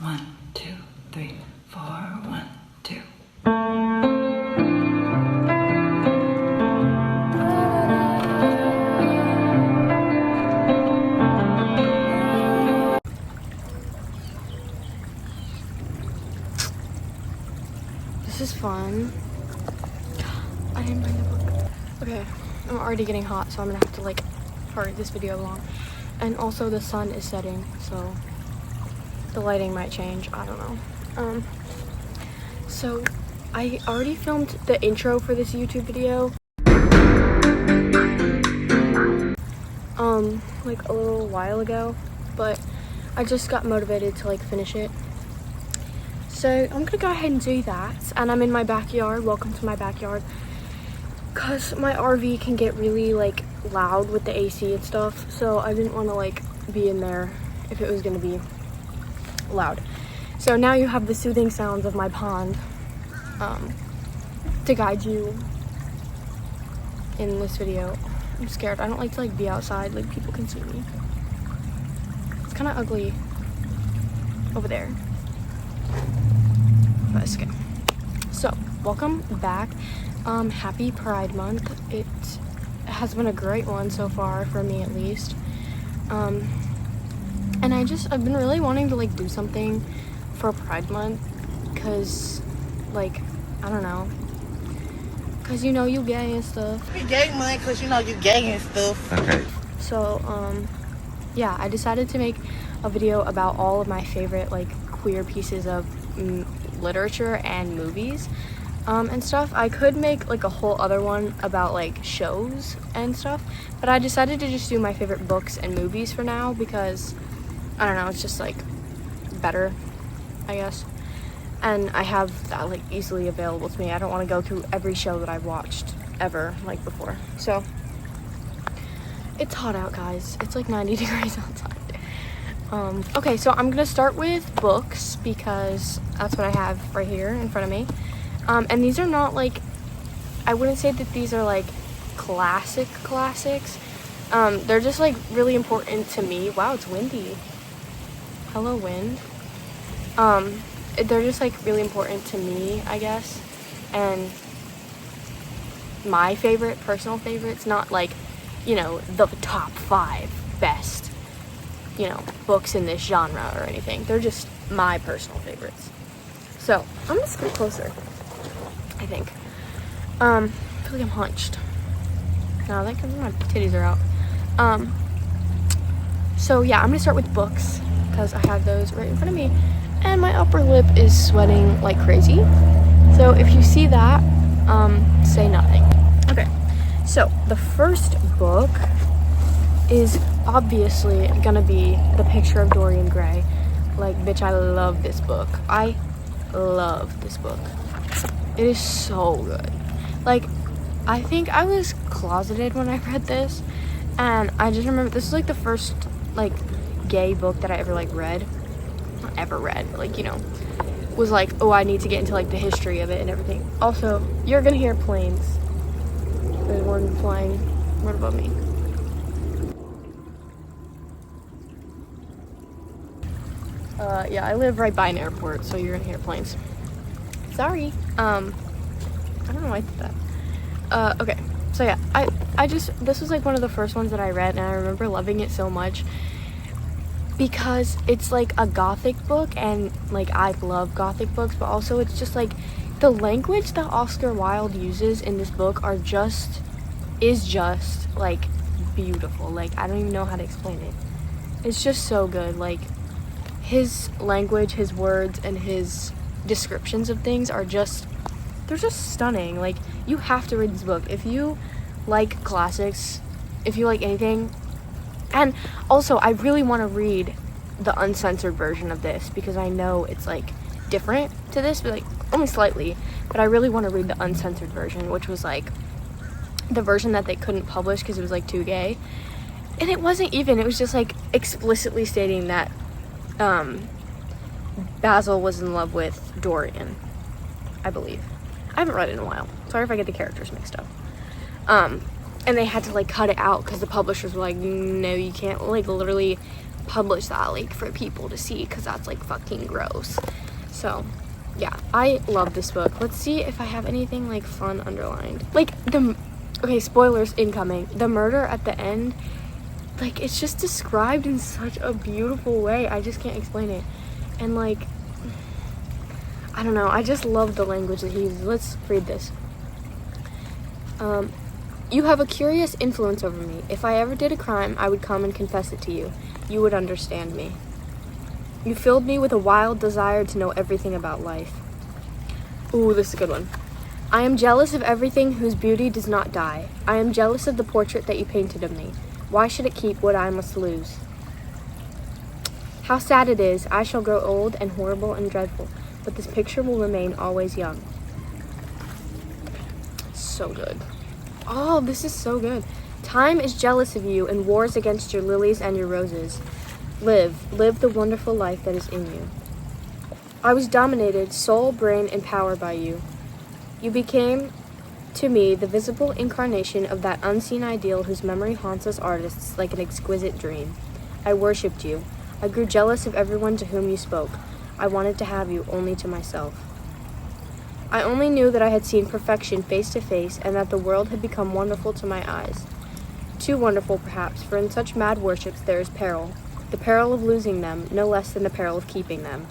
1, 2, 3, 4, 1, 2. This is fun. I didn't bring the book. Okay, I'm already getting hot, so I'm gonna have to like hurry this video along. And also the sun is setting, so the lighting might change. I don't know. So I already filmed the intro for this YouTube video. Like a little while ago, but I just got motivated to like finish it. So I'm gonna go ahead and do that. And I'm in my backyard. Welcome to my backyard. Cause my RV can get really like loud with the AC and stuff. So I didn't want to like be in there if it was gonna be loud. So now you have the soothing sounds of my pond to guide you in this video. I'm scared. I don't like to like be outside, like people can see me. It's kind of ugly over there. But it's okay. So, welcome back. Happy Pride Month. It has been a great one so far, for me at least. And I've been really wanting to like do something for Pride Month, because like, I don't know. Cause you know you gay and stuff. We gay month cause you know you gay and stuff. Okay. So yeah, I decided to make a video about all of my favorite like queer pieces of literature and movies and stuff. I could make like a whole other one about like shows and stuff, but I decided to just do my favorite books and movies for now, because I don't know, it's just like better, I guess. And I have that like easily available to me. I don't want to go through every show that I've watched ever like before. So it's hot out, guys. It's like 90 degrees outside. Okay, so I'm gonna start with books because that's what I have right here in front of me. And these are not like, I wouldn't say that these are like classics. They're just like really important to me. Wow, it's windy. Hello, wind. They're just like really important to me, I guess, and my personal favorites, not like, you know, the top 5 best, you know, books in this genre or anything. They're just my personal favorites. So I'm gonna scoot closer, I think. I feel like I'm hunched. No, that's because my titties are out. So yeah, I'm gonna start with books because I have those right in front of me. And my upper lip is sweating like crazy. So if you see that, say nothing. Okay, so the first book is obviously gonna be The Picture of Dorian Gray. Like, bitch, I love this book. I love this book. It is so good. Like, I think I was closeted when I read this, and I just remember this is like the first like gay book that I ever like read. Ever read, like, you know, was like, oh, I need to get into like the history of it and everything. Also, you're gonna hear planes. There's one flying right above me. Yeah, I live right by an airport, so you're gonna hear planes. Sorry. I don't know why I did that. Okay, so yeah, this was like one of the first ones that I read, and I remember loving it so much because it's like a gothic book, and like I love gothic books, but also it's just like the language that Oscar Wilde uses in this book is just like beautiful. Like, I don't even know how to explain it. It's just so good. Like, his language, his words, and his descriptions of things they're just stunning. Like, you have to read this book if you like classics, if you like anything. And also, I really want to read the uncensored version of this because I know it's like different to this, but like only slightly. But I really want to read the uncensored version, which was like the version that they couldn't publish because it was like too gay. And it wasn't even, it was just like explicitly stating that Basil was in love with Dorian, I believe. I haven't read it in a while. Sorry if I get the characters mixed up. And they had to like cut it out because the publishers were like, no, you can't like literally publish that like for people to see, because that's like fucking gross. So yeah, I love this book. Let's see if I have anything like fun underlined. Like okay, spoilers incoming. The murder at the end, like it's just described in such a beautiful way. I just can't explain it. And like, I don't know, I just love the language that he uses. Let's read this. You have a curious influence over me. If I ever did a crime, I would come and confess it to you. You would understand me. You filled me with a wild desire to know everything about life. Ooh, this is a good one. I am jealous of everything whose beauty does not die. I am jealous of the portrait that you painted of me. Why should it keep what I must lose? How sad it is, I shall grow old and horrible and dreadful, but this picture will remain always young. So good. Oh, this is so good. Time is jealous of you and wars against your lilies and your roses. Live the wonderful life that is in you. I was dominated, soul, brain, and power by you. You became, to me, the visible incarnation of that unseen ideal whose memory haunts us artists like an exquisite dream. I worshipped you. I grew jealous of everyone to whom you spoke. I wanted to have you only to myself. I only knew that I had seen perfection face to face and that the world had become wonderful to my eyes. Too wonderful, perhaps, for in such mad worships there is peril. The peril of losing them, no less than the peril of keeping them.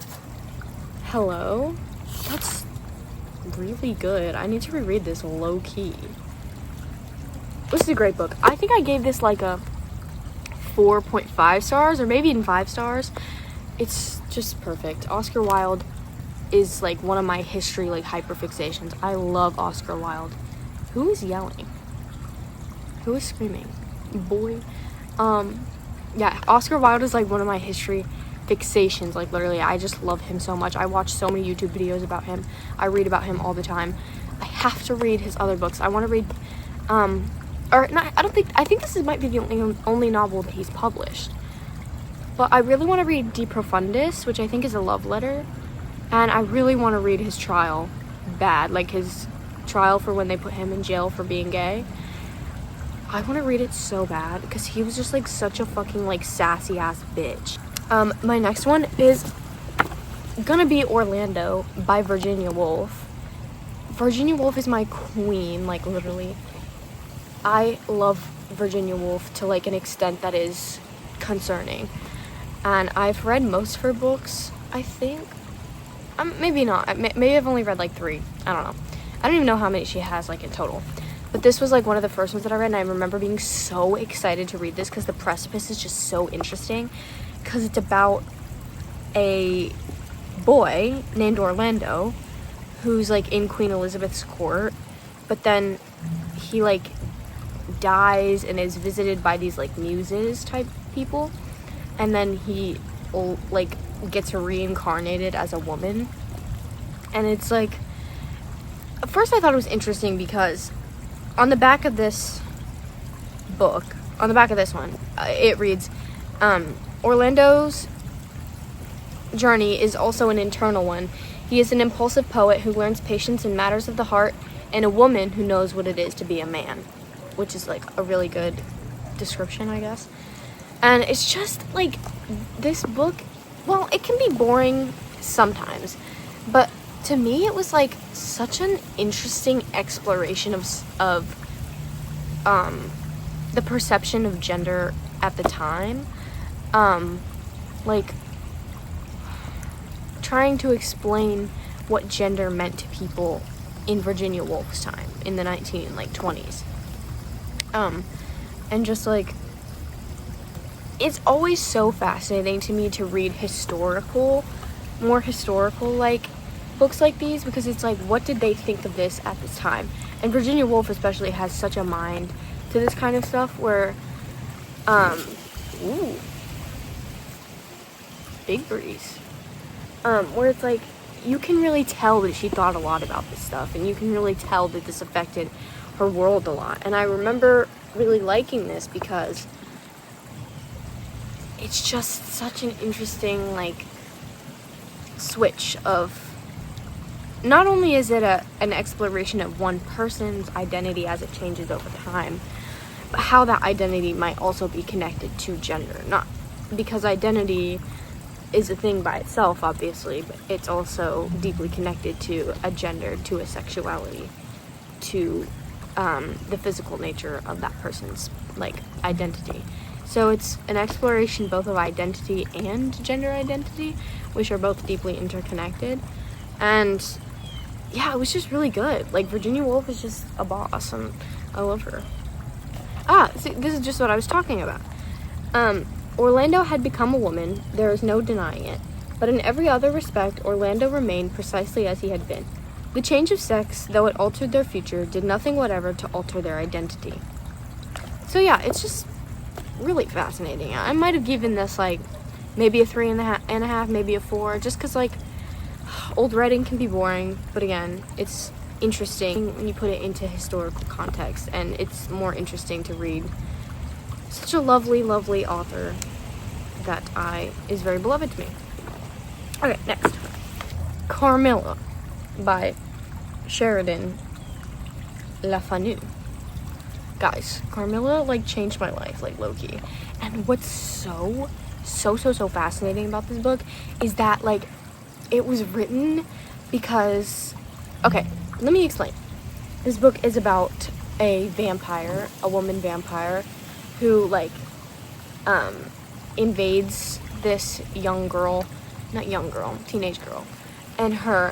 Hello? That's really good. I need to reread this low-key. This is a great book. I think I gave this like a 4.5 stars or maybe even 5 stars. It's just perfect. Oscar Wilde is like one of my history like hyperfixations. I love Oscar Wilde. Who is yelling? Who is screaming? Boy. Yeah, Oscar Wilde is like one of my history fixations. Like literally, I just love him so much. I watch so many YouTube videos about him. I read about him all the time. I have to read his other books. I want to read or not, I think this might be the only novel that he's published. But I really want to read De Profundis, which I think is a love letter. And I really want to read his trial bad, like his trial for when they put him in jail for being gay. I want to read it so bad because he was just like such a fucking like sassy ass bitch. My next one is gonna be Orlando by Virginia Woolf. Virginia Woolf is my queen, like literally. I love Virginia Woolf to like an extent that is concerning. And I've read most of her books, I think. Maybe not. Maybe I've only read like 3. I don't know. I don't even know how many she has like in total. But this was like one of the first ones that I read, and I remember being so excited to read this because the precipice is just so interesting. Because it's about a boy named Orlando who's like in Queen Elizabeth's court, but then he like dies and is visited by these like muses type people, and then he like gets reincarnated as a woman. And it's like, at first I thought it was interesting because on the back of this book, on the back of this one, it reads, Orlando's journey is also an internal one. He is an impulsive poet who learns patience in matters of the heart, and a woman who knows what it is to be a man, which is like a really good description, I guess. And it's just like, this book, well, it can be boring sometimes, but to me it was like such an interesting exploration of the perception of gender at the time. Like trying to explain what gender meant to people in Virginia Woolf's time in the 1920s. And just like, it's always so fascinating to me to read more historical like books like these, because it's like, what did they think of this at this time? And Virginia Woolf especially has such a mind to this kind of stuff where big breeze, where it's like, you can really tell that she thought a lot about this stuff, and you can really tell that this affected her world a lot. And I remember really liking this because it's just such an interesting like switch of, not only is it an exploration of one person's identity as it changes over time, but how that identity might also be connected to gender. Not because identity is a thing by itself, obviously, but it's also deeply connected to a gender, to a sexuality, to the physical nature of that person's like identity. So it's an exploration both of identity and gender identity, which are both deeply interconnected. And yeah, it was just really good. Like, Virginia Woolf is just a boss, and I love her. See, this is just what I was talking about. Orlando had become a woman, there is no denying it, but in every other respect, Orlando remained precisely as he had been. The change of sex, though it altered their future, did nothing whatever to alter their identity. So yeah, it's just really fascinating. I might have given this, like, maybe a 3.5, maybe a 4, just because, like, old writing can be boring, but again, it's interesting when you put it into historical context, and it's more interesting to read such a lovely, lovely author that is very beloved to me. Okay, next. Carmilla by Sheridan Le Fanu. Guys, Carmilla, like, changed my life, like, low-key. And what's so fascinating about this book is that, like, it was written because... Okay, let me explain. This book is about a vampire, a woman vampire, who, like, invades this young girl, teenage girl, and her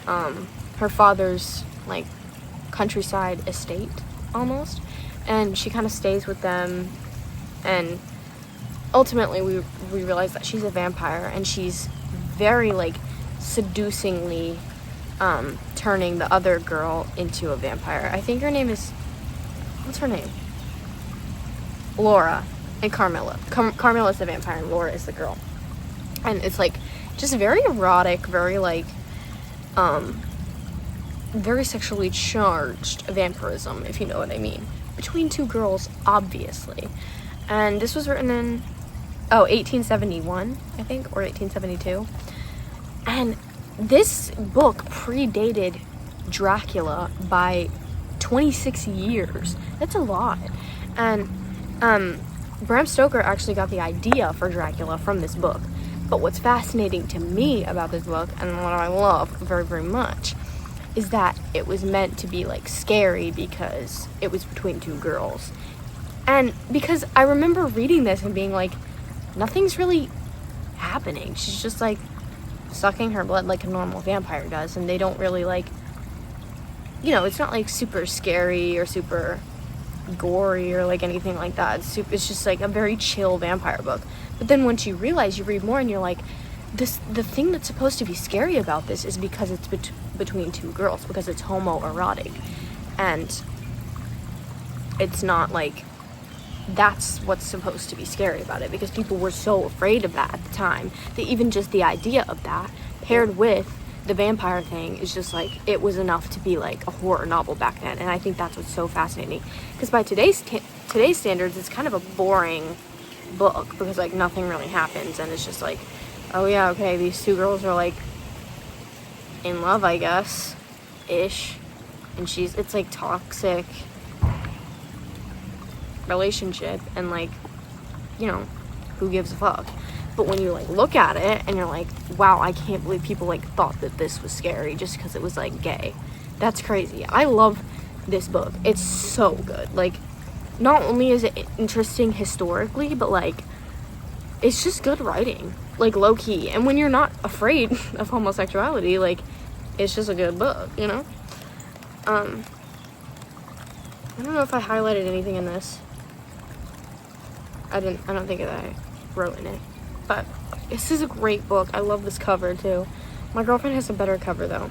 father's, like, countryside estate, almost, and she kind of stays with them, and ultimately we realize that she's a vampire, and she's very, like, seducingly turning the other girl into a vampire. I think her name is... What's her name? Laura. And Carmilla. Carmilla is the vampire and Laura is the girl. And it's, like, just very erotic, very, like, very sexually charged vampirism, if you know what I mean. Between two girls, obviously. And this was written in, 1871, I think, or 1872. And this book predated Dracula by 26 years. That's a lot. And Bram Stoker actually got the idea for Dracula from this book. But what's fascinating to me about this book, and what I love very, very much, is that it was meant to be, like, scary because it was between two girls. And because I remember reading this and being like, nothing's really happening. She's just, like, sucking her blood like a normal vampire does, and they don't really, like, you know, it's not, like, super scary or super gory or, like, anything like that. It's just, like, a very chill vampire book. But then once you realize, you read more and you're like, the thing that's supposed to be scary about this is because it's between two girls, because it's homoerotic, and it's not, like, that's what's supposed to be scary about it, because people were so afraid of that at the time that even just the idea of that paired with the vampire thing is just, like, it was enough to be, like, a horror novel back then. And I think that's what's so fascinating, because by today's standards, it's kind of a boring book, because, like, nothing really happens, and it's just like, oh yeah, okay, these two girls are, like, in love, I guess, ish, and it's, like, toxic relationship, and, like, you know, who gives a fuck? But when you, like, look at it and you're like, wow, I can't believe people, like, thought that this was scary just because it was, like, gay. That's crazy. I love this book. It's so good. Like, not only is it interesting historically, but, like, it's just good writing, like, low-key. And when you're not afraid of homosexuality, like, it's just a good book, you know? I don't know if I highlighted anything in this. I don't think that I wrote in it. But this is a great book. I love this cover, too. My girlfriend has a better cover, though.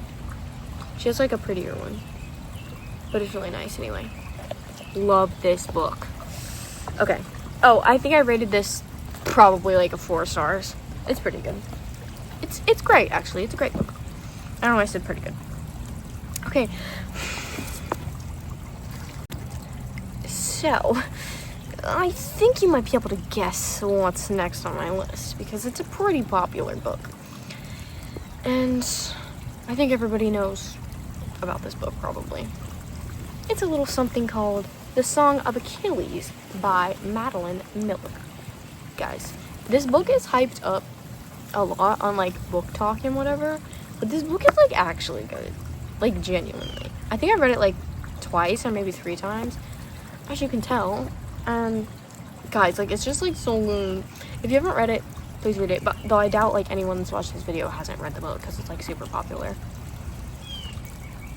She has, like, a prettier one. But it's really nice, anyway. Love this book. Okay. Oh, I think I rated this probably, like, a 4 stars. It's pretty good. It's great, actually. It's a great book. I don't know why I said pretty good. Okay. So, I think you might be able to guess what's next on my list, because it's a pretty popular book. And I think everybody knows about this book, probably. It's a little something called The Song of Achilles by Madeline Miller. Guys, this book is hyped up a lot on like Book Talk and whatever, but this book is like actually good, like genuinely. I think I read it like twice or maybe 3 times, as you can tell. And guys, like, it's just like so good. If you haven't read it, please read it. But though I doubt like anyone that's watched this video hasn't read the book because it's like super popular.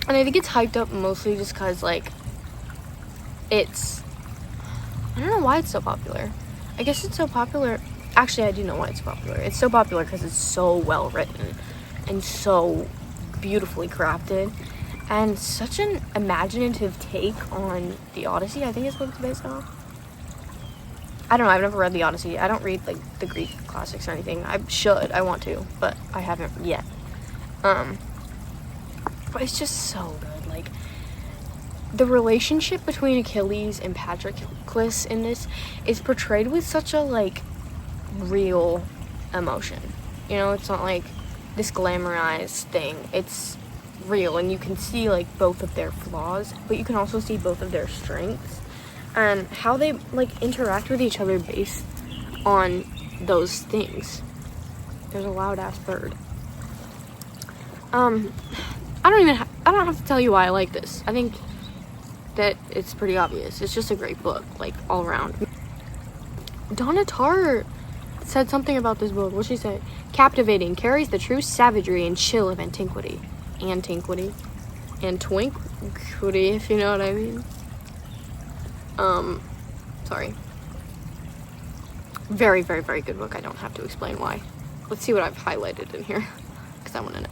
And I think it's hyped up mostly just because like it's, I don't know why it's so popular. I guess it's so popular. Actually, I do know why it's popular. It's so popular because it's so well written and so beautifully crafted and such an imaginative take on the Odyssey. I think it's what it's based on. I don't know. I've never read the Odyssey. I don't read like the Greek classics or anything. I should. I want to, but I haven't yet. But it's just so good. Like, the relationship between Achilles and Patroclus in this is portrayed with such a like real emotion. You know, it's not like this glamorized thing. It's real, and you can see like both of their flaws, but you can also see both of their strengths and how they like interact with each other based on those things. There's a loud ass bird. I don't have to tell you why I like this. I think that it's pretty obvious. It's just a great book, like, all around. Donna Tartt said something about this book. What'd she say? Captivating, carries the true savagery and chill of antiquity. Antiquity, if you know what I mean. Sorry. Very, very, very good book. I don't have to explain why. Let's see what I've highlighted in here, because I want to know.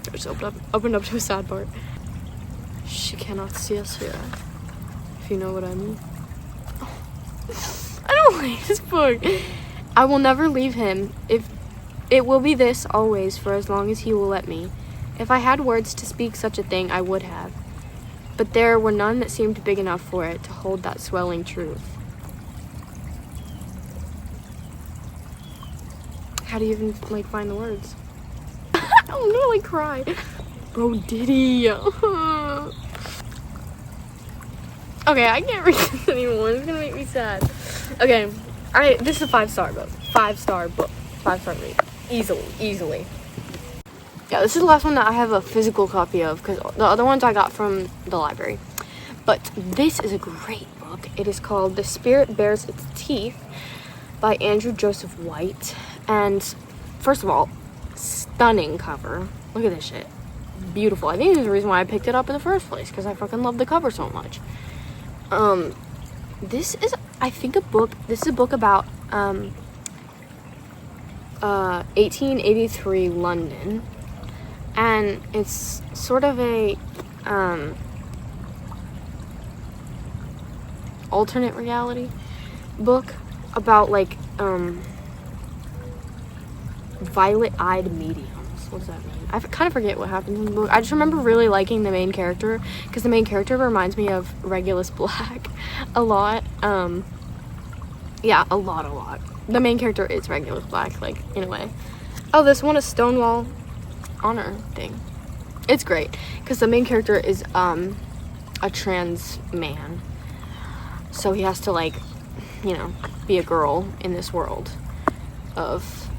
I just opened up to a sad part. She cannot see us here, if you know what I mean. I don't like this book. I will never leave him. If it will be this always, for as long as he will let me. If I had words to speak such a thing, I would have. But there were none that seemed big enough for it to hold that swelling truth. How do you even, like, find the words? I'm gonna, like, cry. Bro, Diddy. Okay, I can't read this anymore. It's gonna make me sad. Okay, this is a 5-star book. 5-star book. 5-star read. Easily. Yeah, this is the last one that I have a physical copy of, because the other ones I got from the library. But this is a great book. It is called The Spirit Bears Its Teeth by Andrew Joseph White. And first of all, stunning cover. Look at this shit. Beautiful. I think this is the reason why I picked it up in the first place, because I fucking love the cover so much. This is, I think, this is a book about 1883 London, and it's sort of a alternate reality book about like violet-eyed mediums. What does that mean? I kind of forget what happens in the book. I just remember really liking the main character, because the main character reminds me of Regulus Black a lot. Yeah, a lot. The main character is Regulus Black, like, in a way. Oh, this one is Stonewall honor thing. It's great, because the main character is a trans man. So he has to, like, you know, be a girl in this world of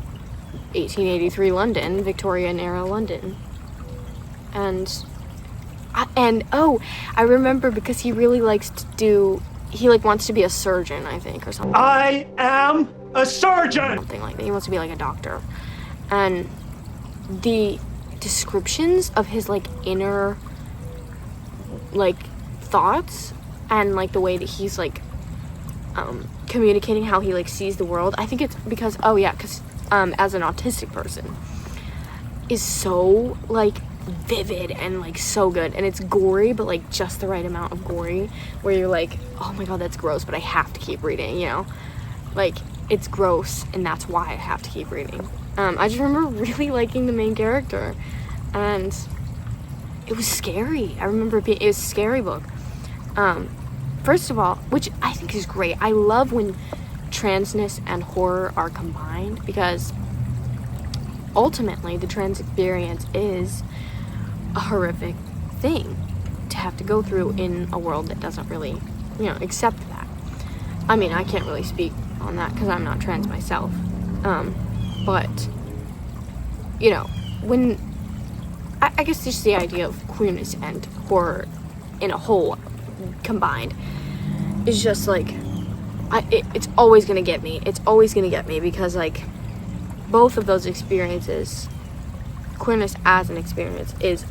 1883 London, Victorian era London. And I remember, because he really likes to do, he like wants to be a surgeon, I think, or something. I am a surgeon! Something like that. He wants to be like a doctor. And the descriptions of his like inner like thoughts and like the way that he's like communicating how he like sees the world, I think it's because as an autistic person, is so like vivid and like so good, and it's gory, but like just the right amount of gory where you're like, oh my god, that's gross, but I have to keep reading, you know, like it's gross and that's why I have to keep reading. I just remember really liking the main character, and it was scary. I remember it was a scary book. First of all, which I think is great. I love when transness and horror are combined, because ultimately the trans experience is a horrific thing to have to go through in a world that doesn't really accept that. I mean, I can't really speak on that because I'm not trans myself. But, when, I guess just the idea of queerness and horror in a whole combined is just like, it's always gonna get me. It's always gonna get me because, like, both of those experiences, queerness as an experience is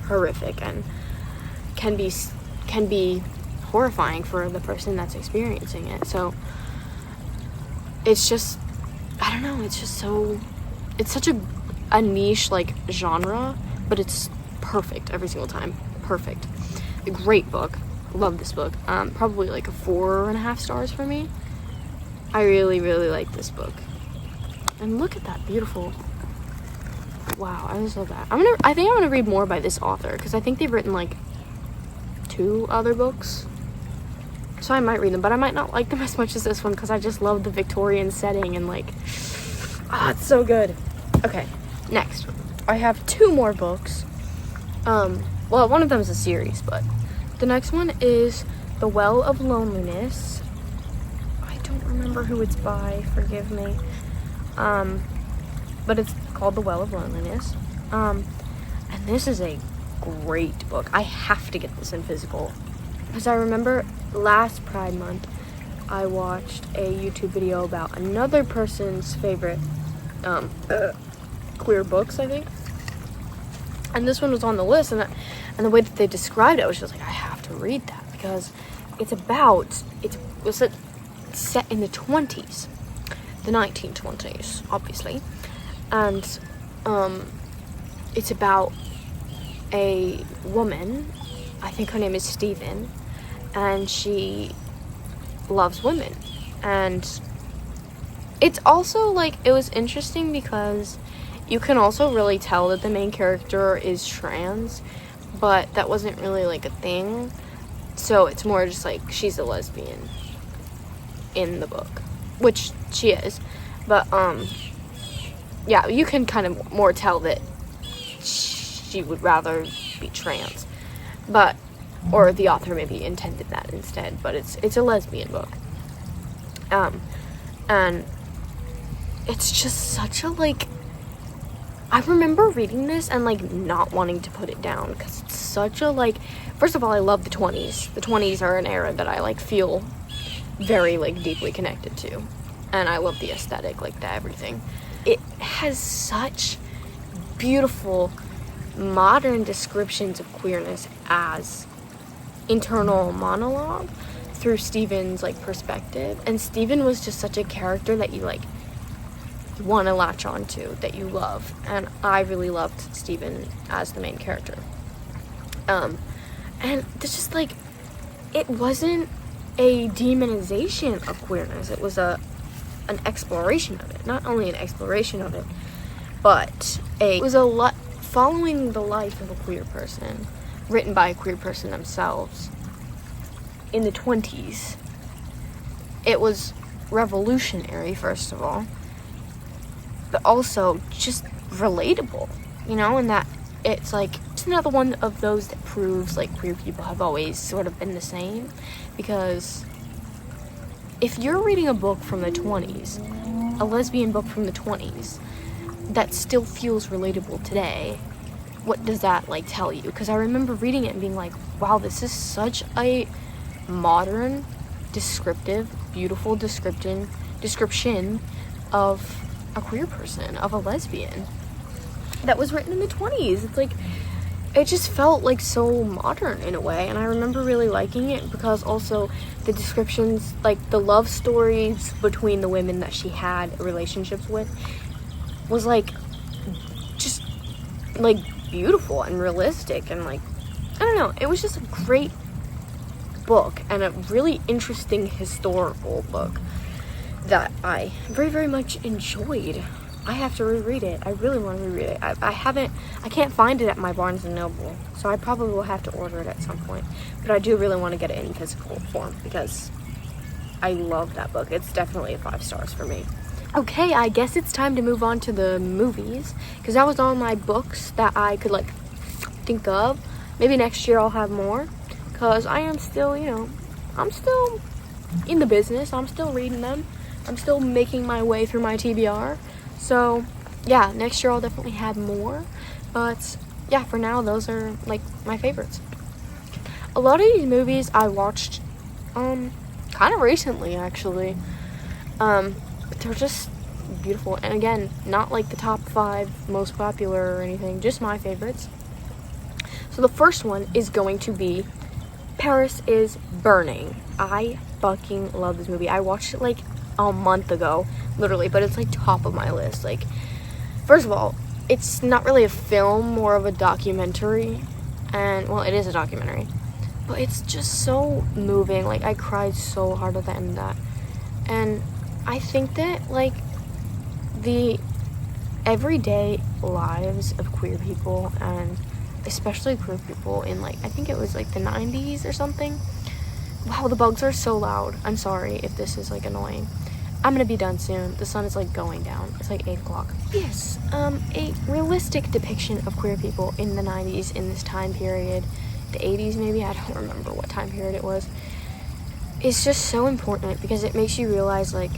horrific and can be horrifying for the person that's experiencing it. So it's just, I don't know, it's such a niche, like, genre, but it's perfect every single time. Perfect. A great book. Love this book. Probably like a 4.5 stars for me. I really, really like this book. And look at that beautiful, wow, I just love that. I think I'm gonna read more by this author because I think they've written like 2 other books. So I might read them, but I might not like them as much as this one because I just love the Victorian setting and like, it's so good. Okay, next. I have 2 more books. Well, one of them is a series, but the next one is The Well of Loneliness. I don't remember who it's by, forgive me. But it's called The Well of Loneliness. And this is a great book. I have to get this in physical. Because I remember last Pride Month, I watched a YouTube video about another person's favorite queer books, I think. And this one was on the list, and the way that they described it, I was just like, I have to read that because it was set in the 20s, the 1920s, obviously, and it's about a woman, I think her name is Steven, and she loves women, and it's also like, it was interesting because you can also really tell that the main character is trans, but that wasn't really like a thing. So it's more just like she's a lesbian in the book, which she is. But yeah, you can kind of more tell that she would rather be trans, but or the author maybe intended that instead. But it's a lesbian book, and it's just such a like. I remember reading this and like not wanting to put it down because it's such a like, first of all, I love the 20s. The 20s are an era that I like feel very like deeply connected to, and I love the aesthetic, like the everything. It has such beautiful modern descriptions of queerness as internal monologue through Steven's like perspective, and Steven was just such a character that you like want to latch on to, that you love, and I really loved Steven as the main character. And it's just like, it wasn't a demonization of queerness, it was an exploration of it. Not only an exploration of it, but it was following the life of a queer person, written by a queer person themselves in the 20s. It was revolutionary, first of all, but also just relatable, and that it's like, it's another one of those that proves like queer people have always sort of been the same, because if you're reading a book from the 20s, a lesbian book from the 20s, that still feels relatable today, what does that like tell you? Because I remember reading it and being like, wow, this is such a modern, descriptive, beautiful description of a queer person, of a lesbian, that was written in the 20s. It's like, it just felt like so modern in a way, and I remember really liking it because also the descriptions, like the love stories between the women that she had relationships with, was like just like beautiful and realistic, and like, I don't know, it was just a great book and a really interesting historical book that I very, very much enjoyed. I have to reread it. I really want to reread it. I can't find it at my Barnes & Noble, so I probably will have to order it at some point. But I do really want to get it in physical form because I love that book. It's definitely a 5 stars for me. Okay, I guess it's time to move on to the movies, because that was all my books that I could like think of. Maybe next year I'll have more, because I am still, I'm still in the business. I'm still reading them. I'm still making my way through my TBR. So yeah, next year I'll definitely have more. But yeah, for now, those are like my favorites. A lot of these movies I watched kind of recently, actually. But they're just beautiful. And again, not like the top 5 most popular or anything, just my favorites. So the first one is going to be Paris is Burning. I fucking love this movie. I watched it like a month ago, literally, but it's like top of my list. Like, first of all, it's not really a film, more of a documentary. And, well, it is a documentary. But it's just so moving. Like, I cried so hard at the end of that. And I think that, like, the everyday lives of queer people, and especially queer people in, like, I think it was, like, the 90s or something. Wow, the bugs are so loud. I'm sorry if this is, like, annoying. I'm gonna be done soon. The sun is, like, going down. It's, like, 8 o'clock. Yes, a realistic depiction of queer people in the 90s, in this time period. The 80s, maybe? I don't remember what time period it was. It's just so important because it makes you realize, like,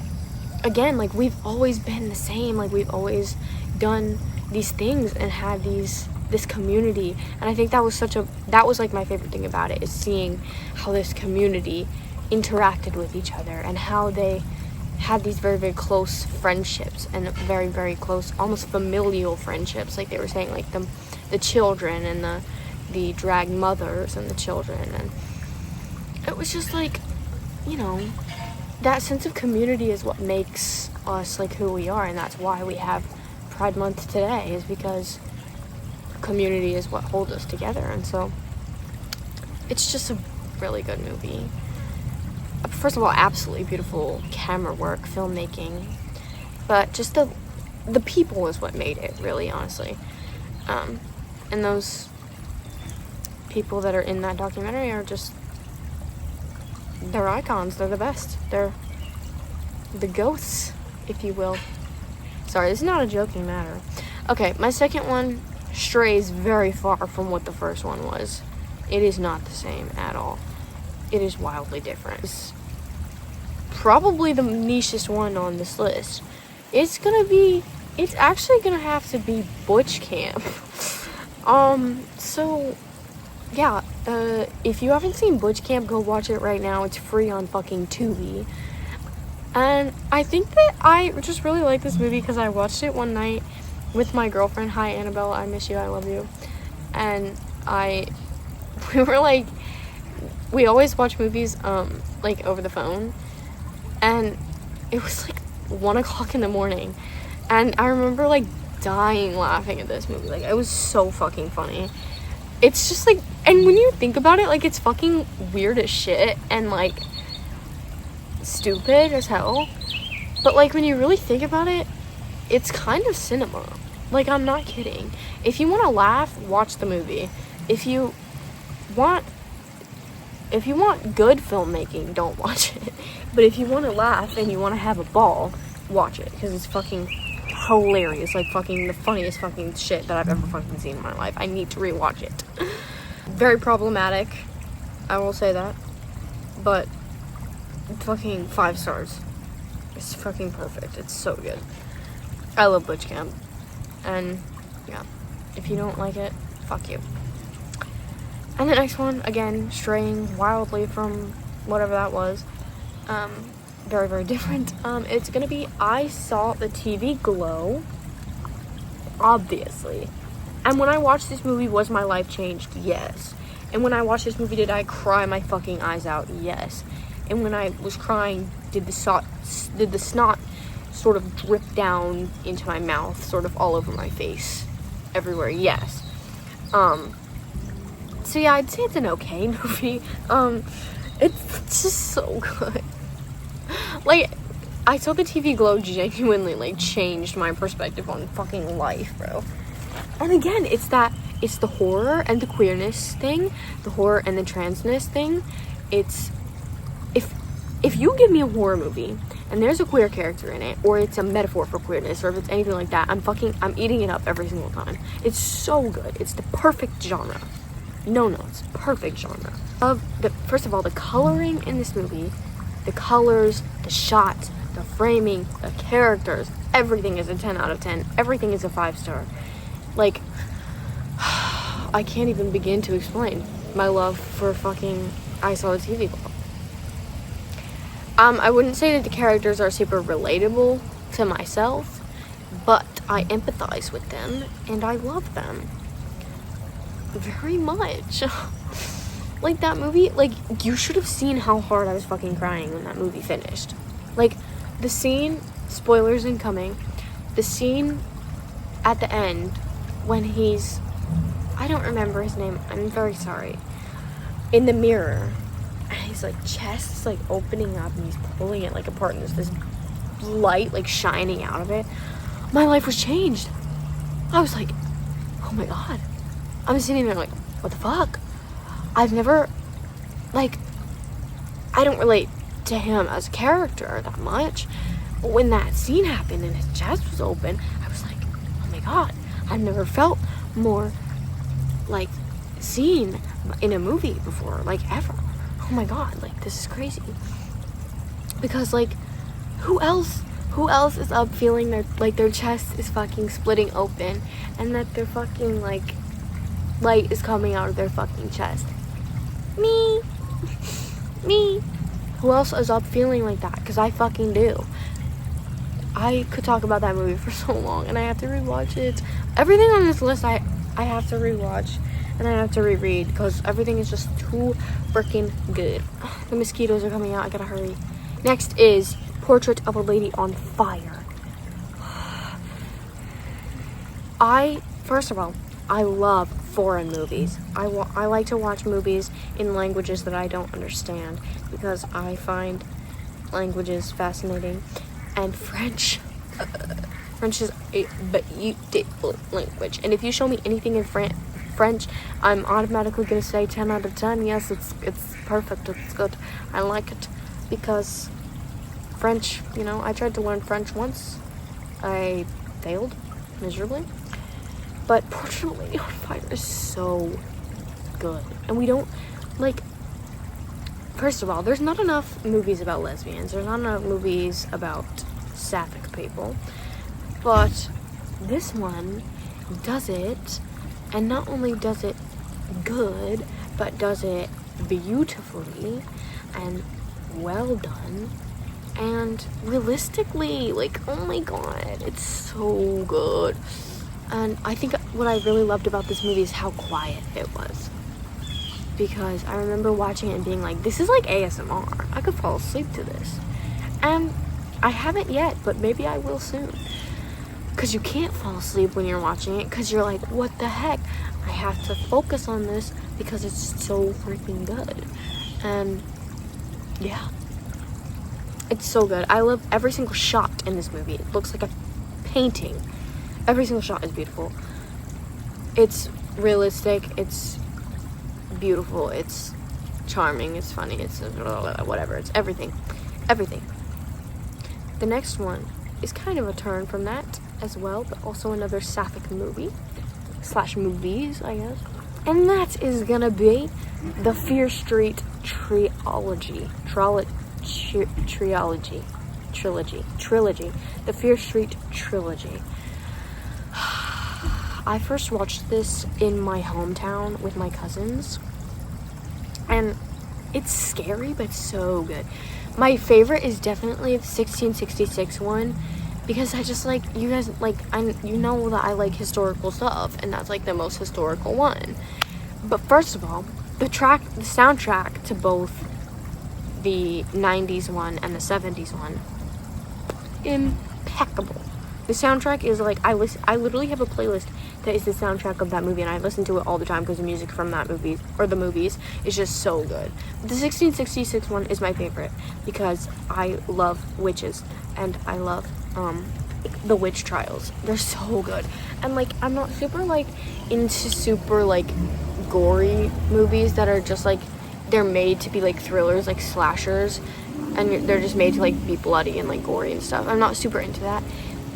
again, like, we've always been the same. Like, we've always done these things and had this community. And I think that was like my favorite thing about it, is seeing how this community interacted with each other and how they had these very, very close friendships and very, very close, almost familial friendships. Like they were saying, like the children and the drag mothers and the children. And it was just like, you know, that sense of community is what makes us like who we are. And that's why we have Pride Month today, is because community is what holds us together. And so it's just a really good movie. First of all, absolutely beautiful camera work, filmmaking, but just the people is what made it, really, honestly. And those people that are in that documentary are just, they're icons. They're the best. They're the ghosts, if you will. Sorry, this is not a joking matter. Okay, my second one strays very far from what the first one was. It is not the same at all. It is wildly different. It's probably the nichest one on this list. It's actually gonna have to be Butch Camp. So yeah, if you haven't seen Butch Camp, go watch it right now. It's free on fucking Tubi. And I think that I just really like this movie because I watched it one night with my girlfriend. Hi, Annabelle. I miss you. I love you. And we were like, we always watch movies, like, over the phone. And it was, like, 1 o'clock in the morning. And I remember, like, dying laughing at this movie. Like, it was so fucking funny. It's just, like, and when you think about it, like, it's fucking weird as shit. And, like, stupid as hell. But, like, when you really think about it, it's kind of cinema. Like, I'm not kidding. If you want to laugh, watch the movie. If you want good filmmaking, don't watch it. But if you want to laugh and you want to have a ball, watch it, because it's fucking hilarious. Like, fucking the funniest fucking shit that I've ever fucking seen in my life. I need to rewatch it. Very problematic, I will say that. But fucking 5 stars. It's fucking perfect. It's so good. I love Butch Camp. And yeah, if you don't like it, fuck you. And the next one, again, straying wildly from whatever that was. Very, very different. It's gonna be I Saw the TV Glow. Obviously. And when I watched this movie, was my life changed? Yes. And when I watched this movie, did I cry my fucking eyes out? Yes. And when I was crying, did the snot sort of drip down into my mouth, sort of all over my face, everywhere? Yes. So yeah, I'd say it's an okay movie. It's just so good. Like, I Saw the TV Glow genuinely, like, changed my perspective on fucking life, bro. And again, it's the horror and the queerness thing, the horror and the transness thing. It's, if you give me a horror movie and there's a queer character in it, or it's a metaphor for queerness, or if it's anything like that, I'm eating it up every single time. It's so good. It's the perfect genre. it's perfect genre. First of all, the coloring in this movie, the colors, the shots, the framing, the characters, everything is a 10 out of 10. Everything is a 5-star. Like, I can't even begin to explain my love for fucking I Saw a TV Club. I wouldn't say that the characters are super relatable to myself, but I empathize with them and I love them very much. Like, that movie, like, you should have seen how hard I was fucking crying when that movie finished. Like, the scene, spoilers incoming, the scene at the end when he's, I don't remember his name, I'm very sorry, in the mirror, and his, like, chest is, like, opening up and he's pulling it, like, apart, and there's this light, like, shining out of it. My life was changed. I was like, oh my god. I'm sitting there like, what the fuck? I've never, like, I don't relate to him as a character that much, but when that scene happened and his chest was open, I was like, oh my god, I've never felt more, like, seen in a movie before, like, ever. Oh my god, like, this is crazy. Because, like, who else is up feeling their chest is fucking splitting open and that their fucking, like, light is coming out of their fucking chest? Me. Who else is up feeling like that? Because I fucking do. I could talk about that movie for so long, and I have to rewatch it. Everything on this list I have to rewatch, and I have to reread, because everything is just too freaking good. The mosquitoes are coming out, I gotta hurry. Next is Portrait of a Lady on Fire. First of all, I love foreign movies. I like to watch movies in languages that I don't understand because I find languages fascinating. And French is a beautiful language. And if you show me anything in French, I'm automatically gonna say 10 out of 10. Yes, it's perfect. It's good. I like it because French. You know, I tried to learn French once. I failed miserably. But Portrait of a Lady on Fire is so good. And we don't, like, first of all, there's not enough movies about lesbians. There's not enough movies about sapphic people. But this one does it, and not only does it good, but does it beautifully and well done. And realistically, like, oh my god, it's so good. And I think what I really loved about this movie is how quiet it was. Because I remember watching it and being like, this is like ASMR. I could fall asleep to this. And I haven't yet, but maybe I will soon. Because you can't fall asleep when you're watching it, because you're like, what the heck? I have to focus on this because it's so freaking good. And yeah. It's so good. I love every single shot in this movie. It looks like a painting. Every single shot is beautiful. It's realistic. It's beautiful. It's charming. It's funny. It's whatever. It's everything. Everything. The next one is kind of a turn from that as well, but also another sapphic movie. / movies, I guess. And that is gonna be the Fear Street Trilogy. The Fear Street Trilogy. I first watched this in my hometown with my cousins, and it's scary, but it's so good. My favorite is definitely the 1666 one, because I just like, you guys, like, you know that I like historical stuff, and that's like the most historical one. But first of all, the soundtrack to both the 90s one and the 70s one, impeccable. The soundtrack is like, I literally have a playlist that is the soundtrack of that movie, and I listen to it all the time because the music from that movie, or the movies, is just so good. The 1666 one is my favorite because I love witches, and I love the witch trials. They're so good. And like, I'm not super like into super like gory movies that are just like, they're made to be like thrillers, like slashers, and they're just made to like be bloody and like gory and stuff. I'm not super into that.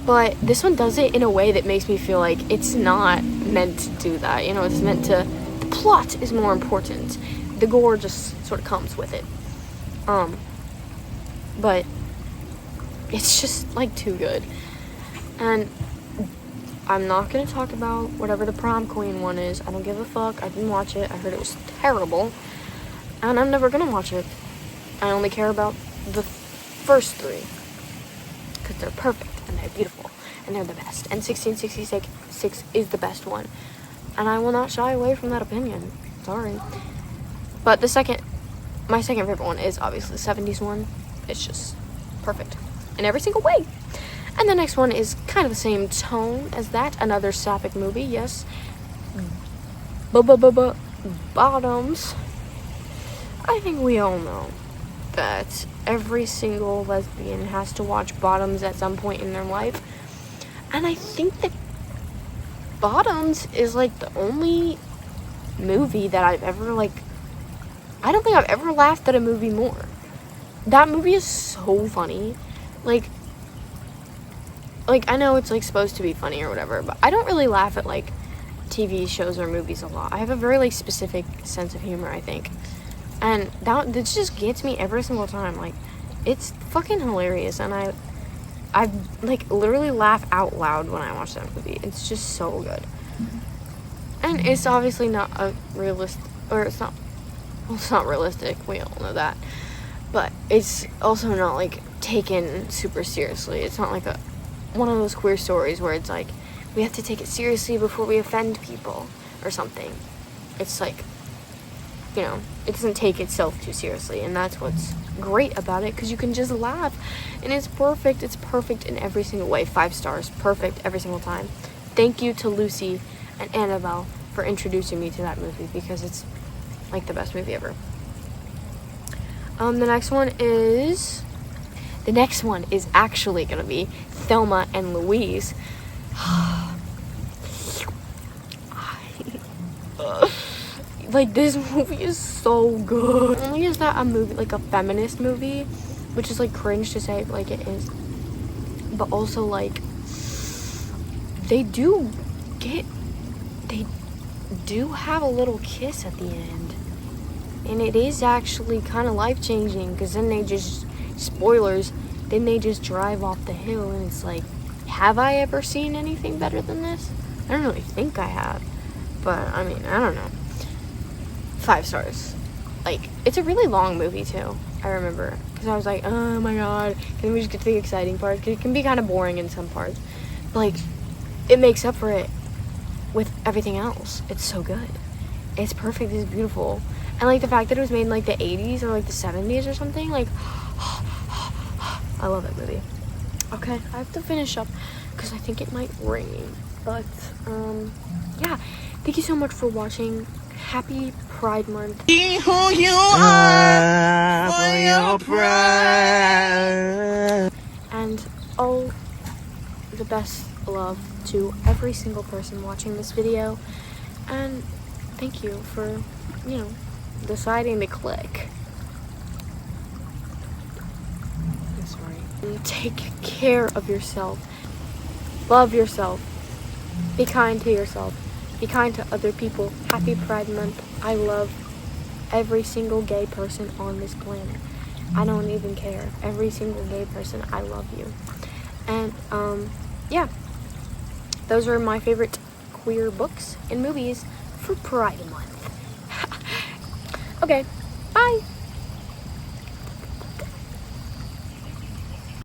But this one does it in a way that makes me feel like it's not meant to do that. You know, it's meant to, the plot is more important. The gore just sort of comes with it. But it's just like too good. And I'm not gonna talk about whatever the prom queen one is. I don't give a fuck. I didn't watch it. I heard it was terrible. And I'm never gonna watch it. I only care about the first three. Because they're perfect and they're beautiful and they're the best. And 1666 is the best one. And I will not shy away from that opinion. Sorry. But my second favorite one is obviously the 70s one. It's just perfect in every single way. And the next one is kind of the same tone as that. Another sapphic movie, yes. Bottoms. I think we all know that every single lesbian has to watch Bottoms at some point in their life. And I think that Bottoms is like the only movie that I've ever I don't think I've ever laughed at a movie more. That movie is so funny. Like I know it's supposed to be funny or whatever, but I don't really laugh at TV shows or movies a lot. I have a very specific sense of humor, I think. And this just gets me every single time. It's fucking hilarious, and I literally laugh out loud when I watch that movie. It's just so good. And it's obviously not a realistic, or it's not realistic. We all know that. But it's also not taken super seriously. It's not one of those queer stories where it's we have to take it seriously before we offend people or something. It's it doesn't take itself too seriously, and that's what's great about it, because you can just laugh, and it's perfect. It's perfect in every single way. 5 stars, perfect every single time. Thank you to Lucy and Annabelle for introducing me to that movie, because it's the best movie ever. The next one is actually gonna be Thelma and Louise. This movie is so good. Not only is that a movie, a feminist movie, which is cringe to say it is, but also they do have a little kiss at the end, and it is actually kind of life-changing, because then they just, spoilers, then they just drive off the hill, and it's have I ever seen anything better than this? I don't really think I have, but I mean, I don't know. 5 stars. It's a really long movie too, I remember, because I was oh my god, can we just get to the exciting part? It can be kind of boring in some parts, but it makes up for it with everything else. It's so good. It's perfect. It's beautiful. And the fact that it was made in the 80s or the 70s or something, I love that movie. Okay, I have to finish up because I think it might rain. But yeah, thank you so much for watching. Happy Pride Month. Be who you are for your pride. And all the best love to every single person watching this video. And thank you for, deciding to click. I'm sorry. And take care of yourself. Love yourself. Be kind to yourself. Be kind to other people. Happy Pride Month. I love every single gay person on this planet. I don't even care. Every single gay person, I love you. And, yeah. Those are my favorite queer books and movies for Pride Month. Okay, bye!